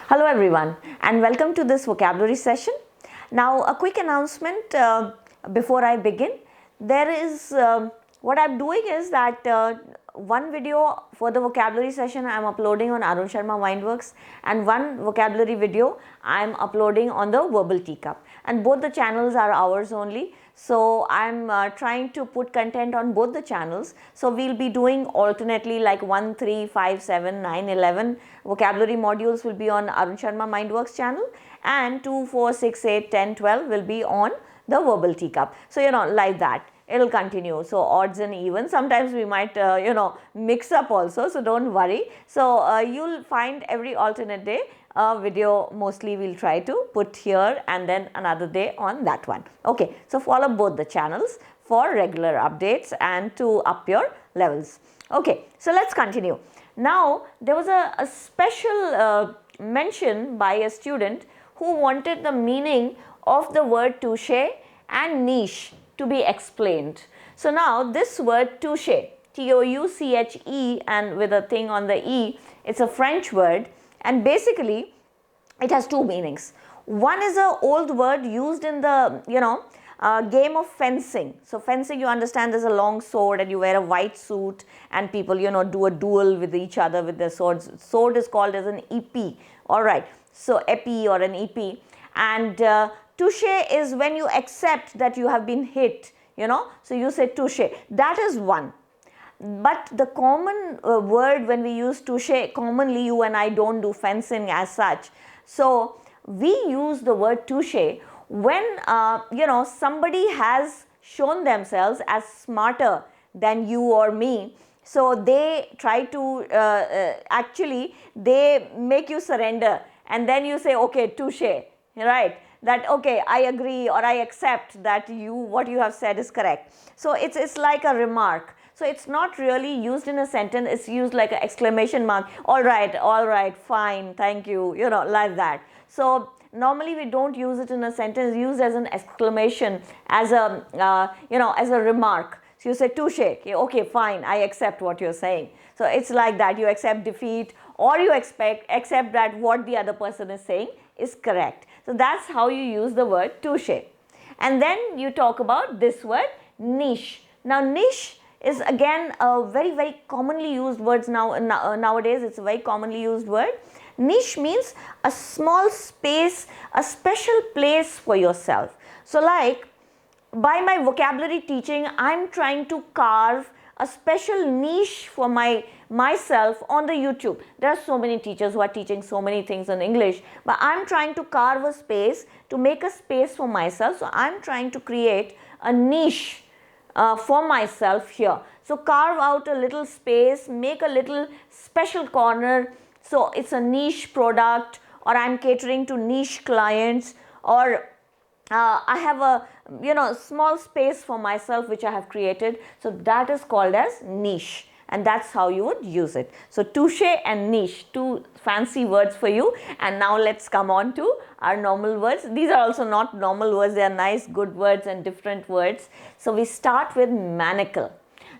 Hello everyone and welcome to this vocabulary session. Now a quick announcement before I begin. There is what I'm doing is that one video for the vocabulary session I'm uploading on Arun Sharma Mindworks, and one vocabulary video I'm uploading on the Verbal Teacup, and both the channels are ours only. So I'm trying to put content on both the channels. So we'll be doing alternately, like 1, 3, 5, 7, 9, 11 vocabulary modules will be on Arun Sharma Mindworks channel, and 2, 4, 6, 8, 10, 12 will be on the Verbal Teacup. So like that it'll continue. So odds and evens, sometimes we might mix up also, so don't worry. So you'll find every alternate day a video mostly we'll try to put here, and then another day on that one. Okay, so follow both the channels for regular updates and to up your levels. Okay, so let's continue. Now there was a special mention by a student who wanted the meaning of the word touche and niche to be explained. So now this word touche, T-O-U-C-H-E, and with a thing on the E, it's a French word, and basically it has two meanings. One is an old word used in the game of fencing. So fencing, you understand, there's a long sword and you wear a white suit and people do a duel with each other with their swords. Sword is called as an épée. All right, so épée or an épée. And touche is when you accept that you have been hit, so you say touche. That is one. But the common word when we use touche, commonly you and I don't do fencing as such. So we use the word touche when somebody has shown themselves as smarter than you or me. So they try to actually they make you surrender, and then you say, okay, touche, right? That okay, I agree or I accept that what you have said is correct. So it's like a remark. So it's not really used in a sentence, it's used like an exclamation mark. All right, fine, thank you, like that. So normally we don't use it in a sentence, used as an exclamation, as a as a remark. So you say touche, okay, fine, I accept what you're saying. So it's like that, you accept defeat, or you accept that what the other person is saying is correct. So that's how you use the word touche. And then you talk about this word niche. Now niche is again a very commonly used word nowadays. It's a very commonly used word. Niche means a small space, a special place for yourself. So like by my vocabulary teaching, I'm trying to carve a special niche for myself on the YouTube. There are so many teachers who are teaching so many things in English, but I'm trying to carve a space, to make a space for myself. So I'm trying to create a niche for myself here. So carve out a little space, make a little special corner. So it's a niche product, or I'm catering to niche clients, or I have a small space for myself which I have created. So that is called as niche, and that's how you would use it. So touche and niche, two fancy words for you. And now let's come on to our normal words. These are also not normal words, they are nice, good words and different words. So we start with manacle.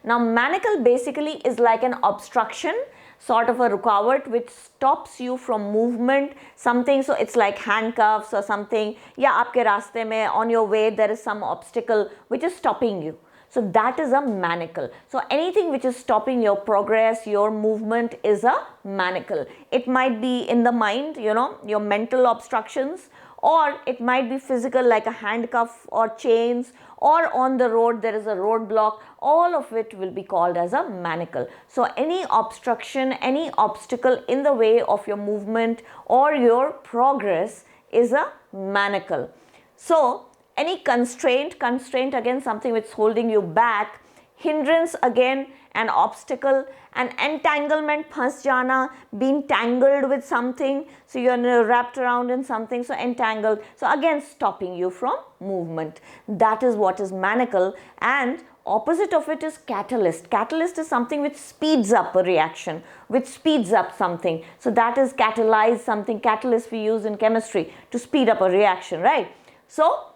Now manacle basically is like an obstruction, sort of a rukawat which stops you from movement, something. So it's like handcuffs or something. Yeah, aapke raaste mein, on your way, there is some obstacle which is stopping you. So that is a manacle. So anything which is stopping your progress, your movement, is a manacle. It might be in the mind, your mental obstructions, or it might be physical like a handcuff or chains, or on the road there is a roadblock. All of it will be called as a manacle. So any obstruction, any obstacle in the way of your movement or your progress is a manacle. So any constraint again, something which is holding you back. Hindrance, again an obstacle. An entanglement, phas jana, being tangled with something. So you're wrapped around in something, so entangled. So again stopping you from movement. That is what is manacle. And opposite of it is catalyst. Catalyst is something which speeds up a reaction, which speeds up something. So that is catalyze something. Catalyst we use in chemistry to speed up a reaction, right? So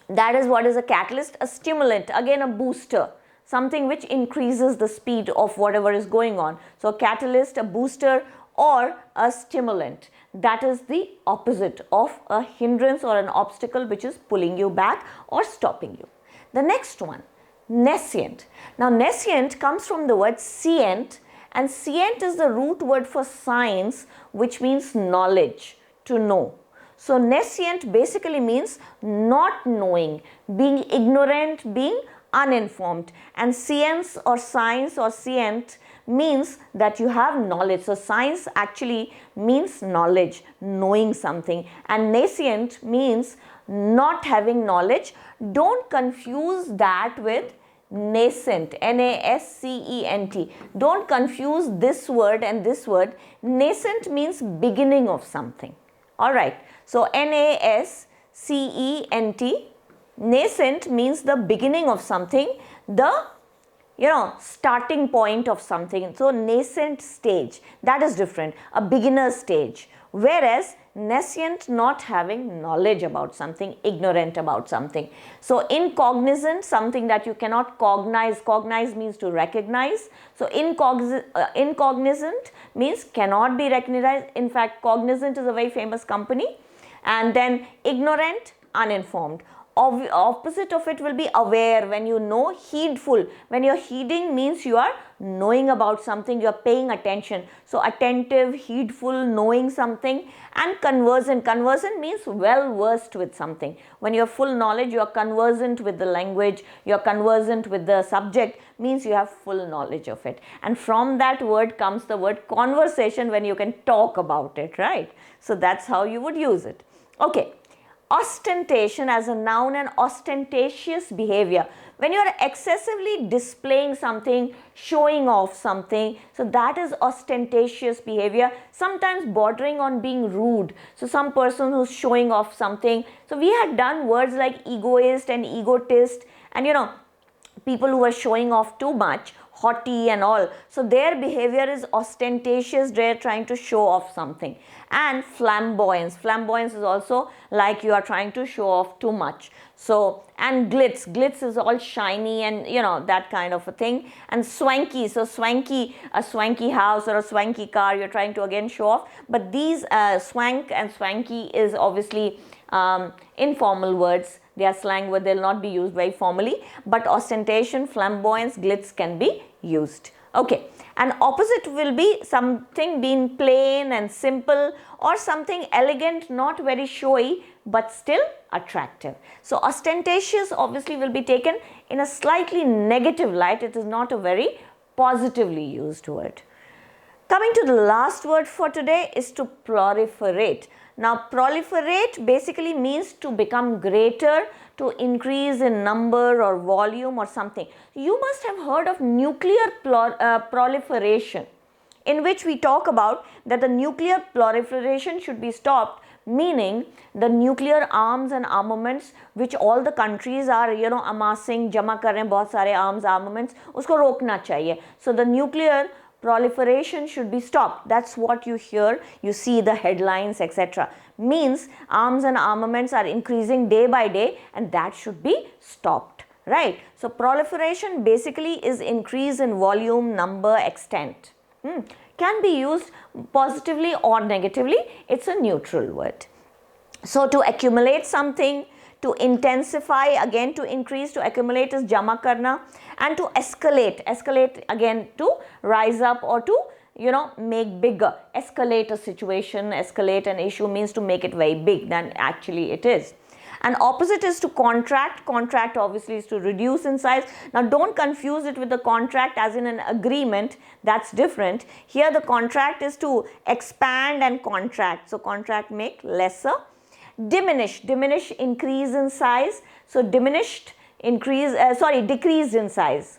that is what is a catalyst. A stimulant, again a booster, something which increases the speed of whatever is going on. So a catalyst, a booster, or a stimulant. That is the opposite of a hindrance or an obstacle which is pulling you back or stopping you. The next one, nescient. Now nescient comes from the word scient, and scient is the root word for science, which means knowledge, to know. So nescient basically means not knowing, being ignorant, being uninformed, and science or science or scient means that you have knowledge. So science actually means knowledge, knowing something, and nascent means not having knowledge. Don't confuse that with nascent, N-A-S-C-E-N-T. Don't confuse this word and this word. Nascent means beginning of something. All right. So N-A-S-C-E-N-T, nascent means the beginning of something, the starting point of something. So nascent stage, that is different, a beginner stage. Whereas nescient, not having knowledge about something, ignorant about something. So incognizant, something that you cannot cognize. Cognize means to recognize. So incognizant means cannot be recognized. In fact, Cognizant is a very famous company. And then ignorant, uninformed. Opposite of it will be aware. When you know, heedful. When you're heeding means you are knowing about something, you're paying attention. So attentive, heedful, knowing something. And conversant. Conversant means well versed with something. When you're full knowledge, you're conversant with the language, you're conversant with the subject, means you have full knowledge of it. And from that word comes the word conversation, when you can talk about it, right? So that's how you would use it. Okay. Ostentation as a noun, and ostentatious behavior. When you are excessively displaying something, showing off something, so that is ostentatious behavior, sometimes bordering on being rude. So some person who's showing off something. So we had done words like egoist and egotist, and people who are showing off too much, haughty and all. So their behavior is ostentatious, they're trying to show off something. And flamboyance. Flamboyance is also like you are trying to show off too much. So, and glitz. Glitz is all shiny and that kind of a thing. And swanky. So swanky, a swanky house or a swanky car, you're trying to again show off. But these swank and swanky is obviously informal words. They are slang word, they'll not be used very formally, but ostentation, flamboyance, glitz can be used. Okay, and opposite will be something being plain and simple, or something elegant, not very showy, but still attractive. So ostentatious obviously will be taken in a slightly negative light. It is not a very positively used word. Coming to the last word for today is to proliferate. Now proliferate basically means to become greater, to increase in number or volume or something. You must have heard of nuclear proliferation, in which we talk about that the nuclear proliferation should be stopped, meaning the nuclear arms and armaments which all the countries are amassing, jama kar rahe hain bahut sare arms armaments, usko rokna chahiye. So the nuclear proliferation should be stopped. That's what you hear, you see the headlines, etc. Means arms and armaments are increasing day by day, and that should be stopped, right? So proliferation basically is increase in volume, number, extent. Can be used positively or negatively. It's a neutral word. So to accumulate something, to intensify, again to increase, to accumulate is jama karna, and to escalate, escalate again to rise up or to make bigger. Escalate a situation, escalate an issue means to make it very big than actually it is. And opposite is to contract. Contract obviously is to reduce in size. Now don't confuse it with the contract as in an agreement. That's different. Here the contract is to expand and contract. So contract, make lesser. Diminish, diminish, increase in size. So diminished, increase, decreased in size,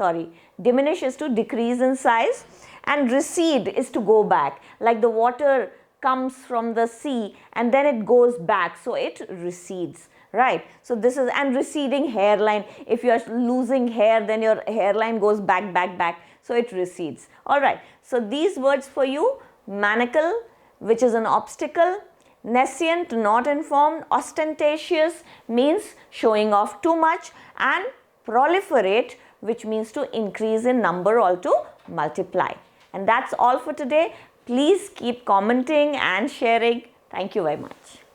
diminish is to decrease in size. And recede is to go back, like the water comes from the sea and then it goes back, so it recedes, right? So this is, and receding hairline, if you are losing hair, then your hairline goes back, so it recedes. All right, so these words for you: manacle, which is an obstacle; nescient, not informed; ostentatious means showing off too much; and proliferate, which means to increase in number or to multiply. And that's all for today. Please keep commenting and sharing. Thank you very much.